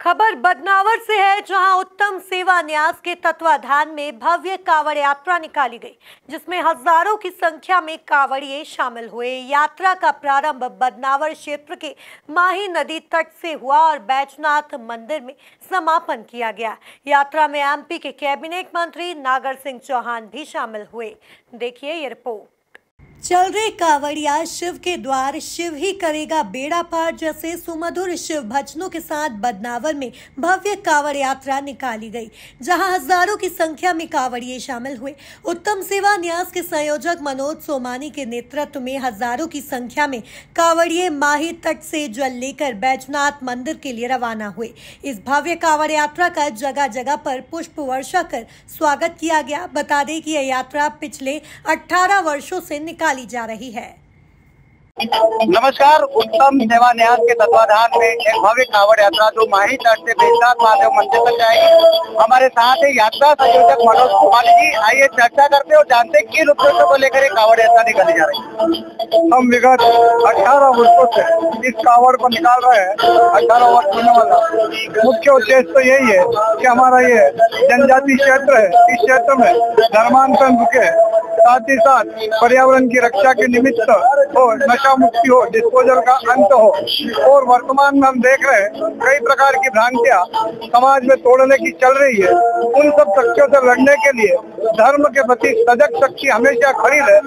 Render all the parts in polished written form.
खबर बदनावर से है, जहां उत्तम सेवा न्यास के तत्वाधान में भव्य कांवड़ यात्रा निकाली गई, जिसमें हजारों की संख्या में कांवड़िए शामिल हुए। यात्रा का प्रारंभ बदनावर क्षेत्र के माही नदी तट से हुआ और बैजनाथ मंदिर में समापन किया गया। यात्रा में एमपी के कैबिनेट मंत्री नागर सिंह चौहान भी शामिल हुए। देखिए ये रिपोर्ट। चल रहे कांवड़िया शिव के द्वार, शिव ही करेगा बेड़ा पार जैसे सुमधुर शिव भजनों के साथ बदनावर में भव्य कांवड़ यात्रा निकाली गई, जहां हजारों की संख्या में कांवड़िए शामिल हुए। उत्तम सेवा न्यास के संयोजक मनोज सोमानी के नेतृत्व में हजारों की संख्या में कांवड़िए माही तट से जल लेकर बैजनाथ मंदिर के लिए रवाना हुए। इस भव्य कांवड़ यात्रा का जगह जगह पर पुष्प वर्षा कर स्वागत किया गया। बता दें कि यह यात्रा पिछले 18 वर्षों से निकाली जा रही है। नमस्कार। उत्तम सेवा न्यास के तत्वाधान में एक भव्य कांवड़ यात्रा जो माही तट से बैजनाथ महादेव मंदिर तक जाएगी। हमारे साथ है यात्रा संयोजक मनोज सोमानी जी। आइए चर्चा करते और जानते हैं किन उद्देश्यों को लेकर कांवड़ यात्रा निकाली जा रही है। हम विगत 18 वर्षों से इस कांवड़ को निकाल रहे हैं। 18 वर्ष होने वाला मुख्य उद्देश्य तो यही है कि हमारा ये जनजाति क्षेत्र है, इस क्षेत्र में धर्मांतरण रुके, साथ ही साथ पर्यावरण की रक्षा के निमित्त हो, नशा मुक्ति हो, डिस्पोजल का अंत हो। और वर्तमान में हम देख रहे हैं कई प्रकार की भ्रांतियां समाज में तोड़ने की चल रही है। उन सब शक्तियों से लड़ने के लिए धर्म के प्रति सजग शक्ति हमेशा खड़ी रहे,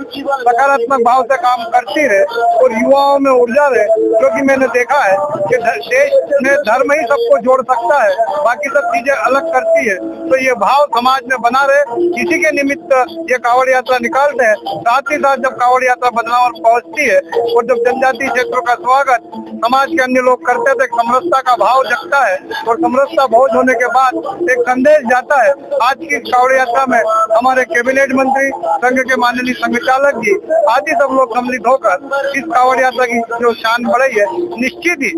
सकारात्मक भाव से काम करती रहे और युवाओं में ऊर्जा रहे, क्योंकि मैंने देखा है कि देश में धर्म ही सबको जोड़ सकता है, बाकी सब चीजें अलग करती है। तो ये भाव समाज में बना रहे, इसी के निमित्त ये कांवड़ यात्रा निकालते हैं। साथ ही साथ जब कांवड़ यात्रा बदनावर पहुंचती है और जब जनजातीय क्षेत्रों का स्वागत समाज के अन्य लोग करते थे, समरसता का भाव जगता है और समरसता बहुत होने के बाद एक संदेश जाता है। आज की कांवड़ यात्रा में हमारे कैबिनेट मंत्री, संघ के माननीय संघचालक जी आदि सब लोग सम्मिलित होकर इस कांवड़ यात्रा की जो शान बढ़ाई है। निश्चित ही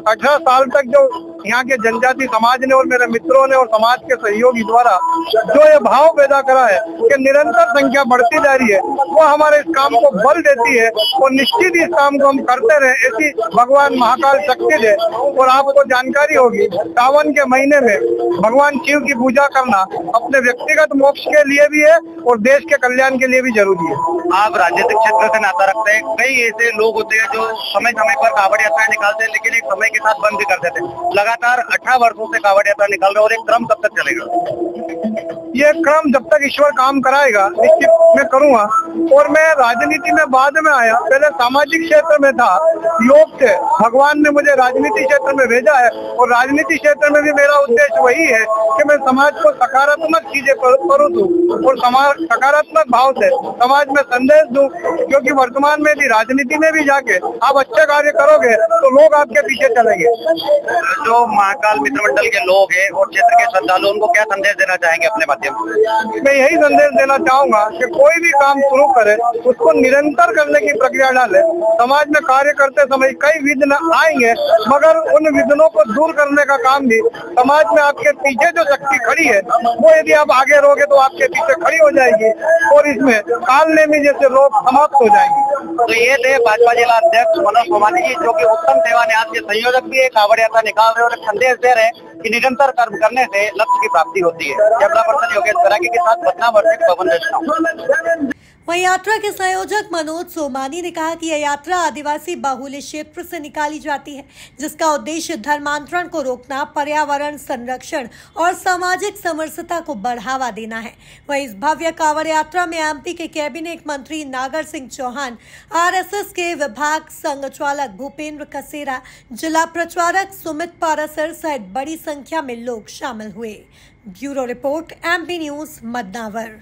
18 साल तक जो यहाँ के जनजाति समाज ने और मेरे मित्रों ने और समाज के सहयोगी द्वारा जो ये भाव पैदा करा है कि निरंतर संख्या बढ़ती जा रही है, वो हमारे इस काम को बल देती है और निश्चित इस काम को हम करते रहे, ऐसी भगवान महाकाल शक्ति दे। और आपको जानकारी होगी, सावन के महीने में भगवान शिव की पूजा करना अपने व्यक्तिगत मोक्ष के लिए भी है और देश के कल्याण के लिए भी जरूरी है। आप राजनीतिक क्षेत्र से नाता रखते हैं। कई ऐसे लोग होते हैं जो समय समय पर कांवड़ यात्रा निकालते हैं, लेकिन एक समय के साथ बंद भी कर देते हैं। लगातार 18 वर्षों से कांवड़ यात्रा निकाल रहे और एक क्रम कब तक चलेगा? ये क्रम जब तक ईश्वर काम कराएगा निश्चित मैं करूंगा। और मैं राजनीति में बाद में आया, पहले सामाजिक क्षेत्र में था। योग से भगवान ने मुझे राजनीति क्षेत्र में भेजा है और राजनीति क्षेत्र में भी मेरा उद्देश्य वही है कि मैं समाज को सकारात्मक चीजें करूँ दूं और सकारात्मक भाव से समाज में संदेश दूं, क्योंकि वर्तमान में भी राजनीति में भी जाके आप अच्छे कार्य करोगे तो लोग आपके पीछे चलेंगे। जो महाकाल मित्र मंडल के लोग हैं और क्षेत्र के श्रद्धालु, उनको क्या संदेश देना चाहेंगे अपने माध्यम से? मैं यही संदेश देना चाहूंगा कि कोई भी काम शुरू करे उसको निरंतर करने की प्रक्रिया डाले। समाज में कार्य करते समय कई विघ्न आएंगे, मगर उन विघ्नों को दूर करने का काम भी समाज में आपके पीछे जो शक्ति खड़ी है वो यदि आप आगे रहोगे तो आपके पीछे खड़ी हो जाएगी और इसमें काल नेमी जैसे लोग समाप्त हो जाएंगे। तो ये थे भाजपा जिला अध्यक्ष मनोज सोमानी जी, जो कि उत्तम सेवा न्यास के संयोजक भी है, कांवड़ यात्रा निकाल रहे और संदेश दे रहे हैं कि निरंतर कर्म करने से लक्ष्य की प्राप्ति होती है। कैमरा पर्सन योगेश सरागी के साथ बदनावर से पवन रचना। वहीं यात्रा के संयोजक मनोज सोमानी ने कहा कि यह यात्रा आदिवासी बाहुल्य क्षेत्र से निकाली जाती है, जिसका उद्देश्य धर्मांतरण को रोकना, पर्यावरण संरक्षण और सामाजिक समरसता को बढ़ावा देना है। वहीं इस भव्य कांवड़ यात्रा में एमपी के कैबिनेट मंत्री नागर सिंह चौहान, आरएसएस के विभाग संघचालक भूपेंद्र कसेरा, जिला प्रचारक सुमित पारासर सहित बड़ी संख्या में लोग शामिल हुए। Bureau report, MP news, Badnawar.